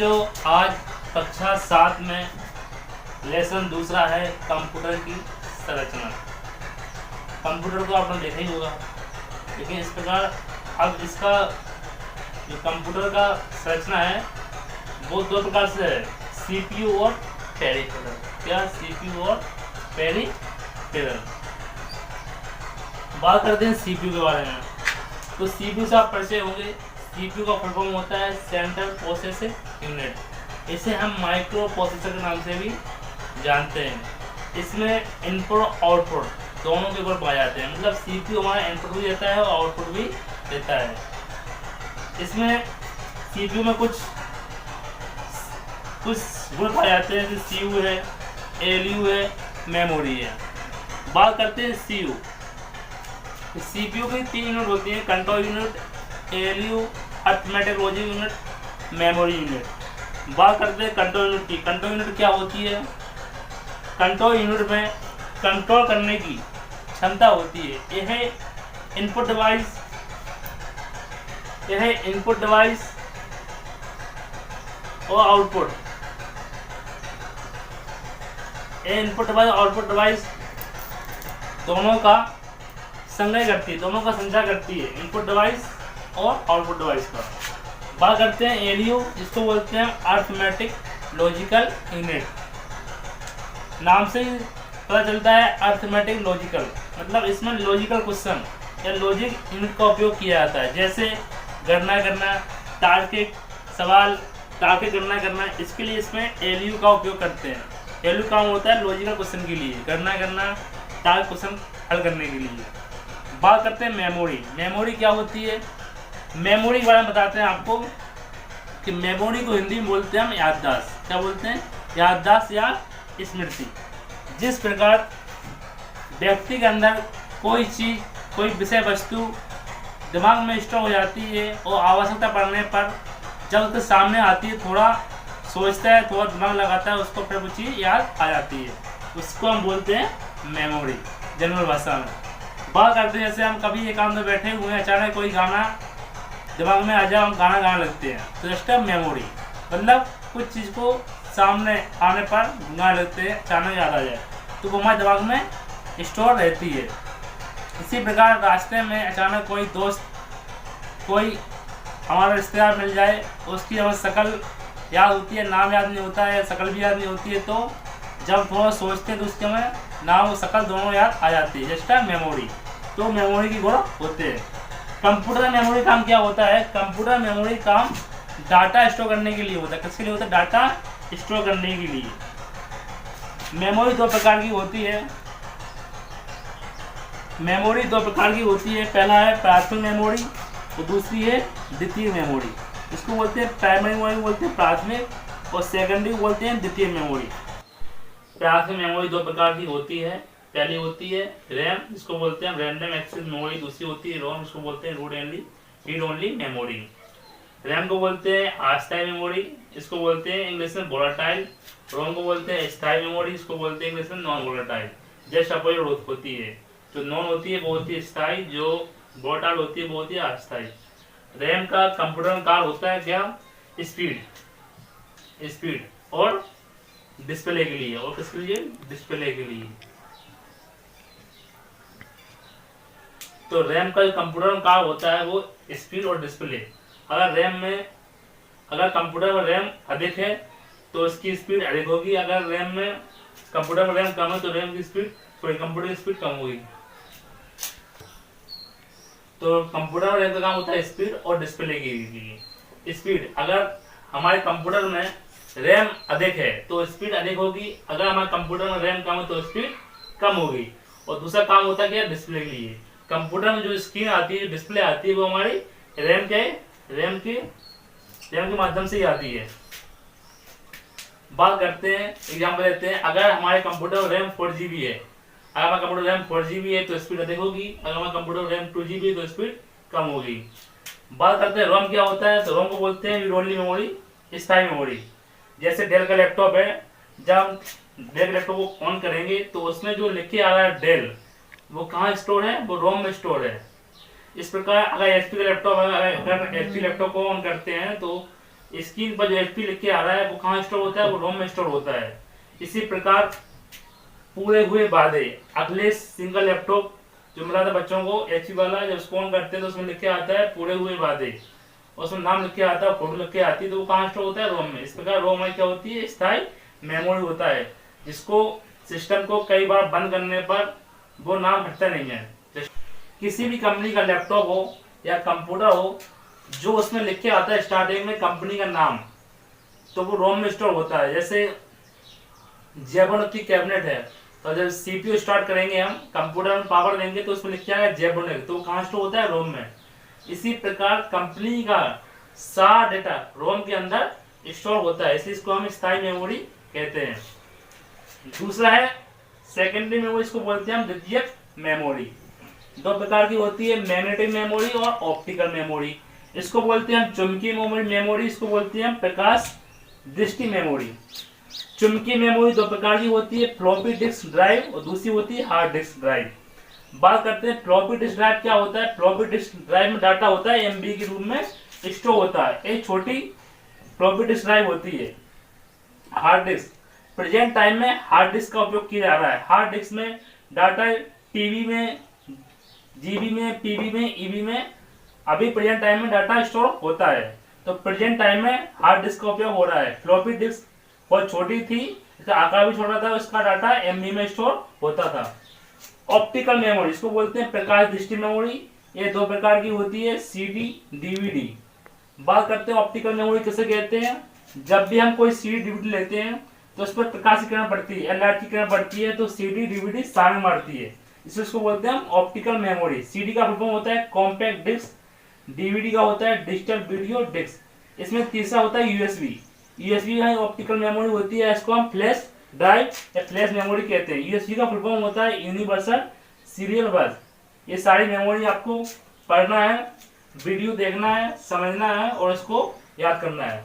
बच्चों, आज कक्षा 7 में लेसन दूसरा है कंप्यूटर की संरचना। कंप्यूटर को आपने देखा ही होगा, लेकिन इस प्रकार अब इसका जो कंप्यूटर का संरचना है वो दो प्रकार से है, सीपीयू और पेरिफेरल। क्या? सीपीयू और पेरिफेरल। बात करते हैं सीपीयू के बारे में। तो सीपीयू से आप परिचय होंगे। सीपीयू का फुल फॉर्म होता है सेंट्रल प्रोसेसिंग यूनिट। इसे हम माइक्रो प्रोसेसर के नाम से भी जानते हैं। इसमें इनपुट आउटपुट दोनों के गुण पाए जाते हैं, मतलब सीपीयू हमारा इनपुट भी देता है और आउटपुट भी देता है। इसमें सीपीयू में कुछ गुण पाए जाते हैं, जैसे सीयू है, एलयू है, मेमोरी है। बात करते हैं सीयू। सीपीयू की 3 यूनिट होती हैं, control unit, ALU, arithmetic logic unit, memory unit. बात करते हैं कंट्रोल यूनिट की। कंट्रोल यूनिट क्या होती है? कंट्रोल यूनिट में कंट्रोल करने की क्षमता होती है। यह इनपुट डिवाइस और आउटपुट, इनपुट डिवाइस और आउटपुट डिवाइस दोनों का संग्रह करती है, दोनों का संचार करती है, इनपुट डिवाइस और आउटपुट डिवाइस का। बात करते हैं एलयू, जिसको बोलते हैं अरिथमेटिक लॉजिकल यूनिट। नाम से ही पता चलता है अरिथमेटिक लॉजिकल, मतलब इसमें लॉजिकल क्वेश्चन या लॉजिक यूनिट का उपयोग किया जाता है, जैसे गणना करना, तार्किक सवाल, तार्किक गणना करना। इसके लिए इसमें एलयू का उपयोग करते हैं। एलयू काम होता है लॉजिकल क्वेश्चन के लिए, गणना करना, तार्किक क्वेश्चन हल करने के लिए। बात करते हैं मेमोरी। मेमोरी क्या होती है? मेमोरी के बारे में बताते हैं आपको कि मेमोरी को हिंदी में बोलते हैं हम याददाश्त। क्या बोलते हैं? याददाश्त या स्मृति। जिस प्रकार व्यक्ति के अंदर कोई चीज़, कोई विषय वस्तु दिमाग में स्टोर हो जाती है और आवश्यकता पड़ने पर जब उसके सामने आती है, थोड़ा सोचता है, थोड़ा दिमाग लगाता है, उसको फिर वो चीज़ याद आ जाती है, उसको हम बोलते हैं मेमोरी जनरल भाषा में। बात करते हैं जैसे हम कभी एक काम में बैठे हुए हैं, अचानक कोई गाना दिमाग में आ जाए, हम गाना गाने लगते हैं, तो जस्ट मेमोरी, मतलब कुछ चीज़ को सामने आने पर गाने लगते हैं, अचानक याद आ जाए, तो वो हमारे दिमाग में स्टोर रहती है। इसी प्रकार रास्ते में अचानक कोई दोस्त, कोई हमारा रिश्तेदार मिल जाए, उसकी हमें शक्ल याद होती है, नाम याद नहीं होता है, शक्ल भी याद नहीं होती है, तो जब थोड़ा सोचते हैं तो उसके हमें नाम और शक्ल दोनों याद आ जाती है, जस्ट मेमोरी। तो मेमोरी की गुण होते हैं। कंप्यूटर मेमोरी काम क्या होता है? कंप्यूटर मेमोरी काम डाटा स्टोर करने के लिए होता है। किसके लिए होता है? डाटा स्टोर करने के लिए। मेमोरी दो प्रकार की होती है। मेमोरी दो प्रकार की होती है, पहला है प्राथमिक मेमोरी और दूसरी है द्वितीय मेमोरी। इसको बोलते हैं प्राइमरी मेमोरी बोलते हैं प्राथमिक, और सेकेंडरी बोलते हैं द्वितीय मेमोरी। प्राथमिक मेमोरी दो प्रकार की होती है। पहली होती है रैम, जिसको बोलते हैं रैंडम एक्सेस मेमोरी। दूसरी होती है रोम, जिसको बोलते हैं रीड ओनली मेमोरी। रैम को बोलते हैं अस्थायी मेमोरी, इसको बोलते हैं इंग्लिश में वोलेटाइल। रोम को बोलते हैं स्थायी मेमोरी, इसको बोलते हैं इंग्लिश में नॉन वोलेटाइल। जस्ट अपोजिट होती है, जो नॉन होती है वो होती है स्थायी, जो वोलेटाइल होती है वो होती है अस्थायी। रैम का कंप्यूटर में कार्य होता है क्या? स्पीड और डिस्प्ले के लिए। और किसके लिए? डिस्प्ले के लिए। तो रैम का कंप्यूटर में कार्य होता है वो स्पीड और डिस्प्ले। अगर कंप्यूटर में रैम अधिक है तो इसकी स्पीड अधिक होगी, अगर कंप्यूटर में रैम कम है तो कंप्यूटर की स्पीड कम होगी। तो कंप्यूटर में रैम का काम होता है स्पीड और डिस्प्ले के लिए। स्पीड, अगर हमारे कंप्यूटर में रैम अधिक है तो स्पीड अधिक होगी, अगर हमारे कंप्यूटर में रैम कम है तो स्पीड कम होगी। और दूसरा काम होता है क्या? डिस्प्ले के लिए। कंप्यूटर में जो स्क्रीन आती है, डिस्प्ले आती है, वो हमारी रैम के माध्यम से ही आती है। बात करते हैं, एग्जाम्पल लेते हैं, अगर हमारे कंप्यूटर में रैम 4GB है, अगर हमारा कंप्यूटर रैम 4GB है तो स्पीड अधिक होगी, अगर हमारा कंप्यूटर रैम 2GB है तो स्पीड कम होगी। बात करते हैं रोम क्या होता है, तो रोम को बोलते हैं रीड ओनली मेमोरी, स्थायी मेमोरी। जैसे डेल का लैपटॉप है, जब डेल लैपटॉप को ऑन करेंगे तो उसमें जो लिखे आ रहा है डेल, वो कहाँ स्टोर है? वो रोम में स्टोर है। इस प्रकार अगर एचपी का लैपटॉप है, अगर एचपी लैपटॉप को ऑन करते हैं तो स्क्रीन पर जो एचपी लिख के आ रहा है वो कहाँ स्टोर होता है, वो रोम में स्टोर होता है। इसी प्रकार पूरे हुए वादे, अगले सिंगल लैपटॉप जो मिला था बच्चों को एचपी वाला, जब उसको ऑन करते हैं तो उसमें लिख के आता है पूरे हुए वादे, और उसमें नाम लिख के आता है, फोटो लिख के आती है, तो वो कहाँ स्टोर होता है, रोम में। इस प्रकार रोम में क्या होती है, स्थायी मेमोरी होता है, जिसको सिस्टम को कई बार बंद करने पर वो नाम हटता नहीं है। किसी भी कंपनी का लैपटॉप हो या कंप्यूटर हो, जो उसमें लिख के आता है स्टार्टिंग में कंपनी का नाम, तो वो रोम में स्टोर होता है। जैसे जेबोनिक कैबिनेट है, तो जब सीपीयू स्टार्ट करेंगे हम, कंप्यूटर में पावर देंगे तो उसमें लिख के आएगा जेबोनिक, तो वो कहाँ स्टोर होता है, रोम में। इसी प्रकार कंपनी का सारा डेटा रोम के अंदर स्टोर होता है, इसलिए इसको हम स्थायी मेमोरी कहते हैं। दूसरा है सेकेंडरी मेमोरी, इसको बोलते हैं हम द्वितीयक मेमोरी। दो प्रकार की होती है, मैग्नेटिक मेमोरी और ऑप्टिकल मेमोरी। इसको बोलते हैं हम चुंबकीय मेमोरी, इसको बोलते हैं हम प्रकाश दृष्टि मेमोरी। चुंबकीय मेमोरी दो प्रकार की होती है, फ्लॉपी डिस्क ड्राइव और दूसरी होती है हार्ड डिस्क ड्राइव। बात करते हैं फ्लॉपी डिस्क ड्राइव क्या होता है। फ्लॉपी डिस्क ड्राइव में डाटा होता है एमबी के रूप में स्टोर होता है, एक छोटी फ्लॉपी डिस्क ड्राइव होती है। हार्ड डिस्क, प्रेजेंट टाइम में हार्ड डिस्क का उपयोग किया जा रहा है। हार्ड डिस्क में डाटा टीबी में, जीबी में, पीबी में, ईबी में अभी प्रेजेंट टाइम में डाटा स्टोर होता है, तो प्रेजेंट टाइम में हार्ड डिस्क का उपयोग हो रहा है। फ्लॉपी डिस्क बहुत छोटी थी, इसका आकार भी छोटा था, इसका डाटा एमबी में स्टोर होता था। ऑप्टिकल मेमोरी, इसको बोलते हैं प्रकाश दृष्टि मेमोरी। ये दो प्रकार की होती है, सीडी, डीवीडी। बात करते हैं ऑप्टिकल मेमोरी किसे कहते हैं। जब भी हम कोई सीडी डीवीडी लेते हैं तो उस पर प्रकाश की किरण पड़ती है, लाइट की किरण पड़ती है, तो सीडी डीवीडी सामने मारती है, इसलिए उसको बोलते हैं हम ऑप्टिकल मेमोरी। सीडी का फुल फॉर्म होता है कॉम्पैक्ट डिस्क, डीवीडी का होता है डिजिटल वीडियो डिस्क। इसमें तीसरा होता है यूएसबी। यूएसबी ऑप्टिकल मेमोरी होती है, इसको हम फ्लैश ड्राइव या फ्लैश मेमोरी कहते हैं। यूएसबी का फुल फॉर्म होता है यूनिवर्सल सीरियल बस। ये सारी मेमोरी आपको पढ़ना है, वीडियो देखना है, समझना है और इसको याद करना है।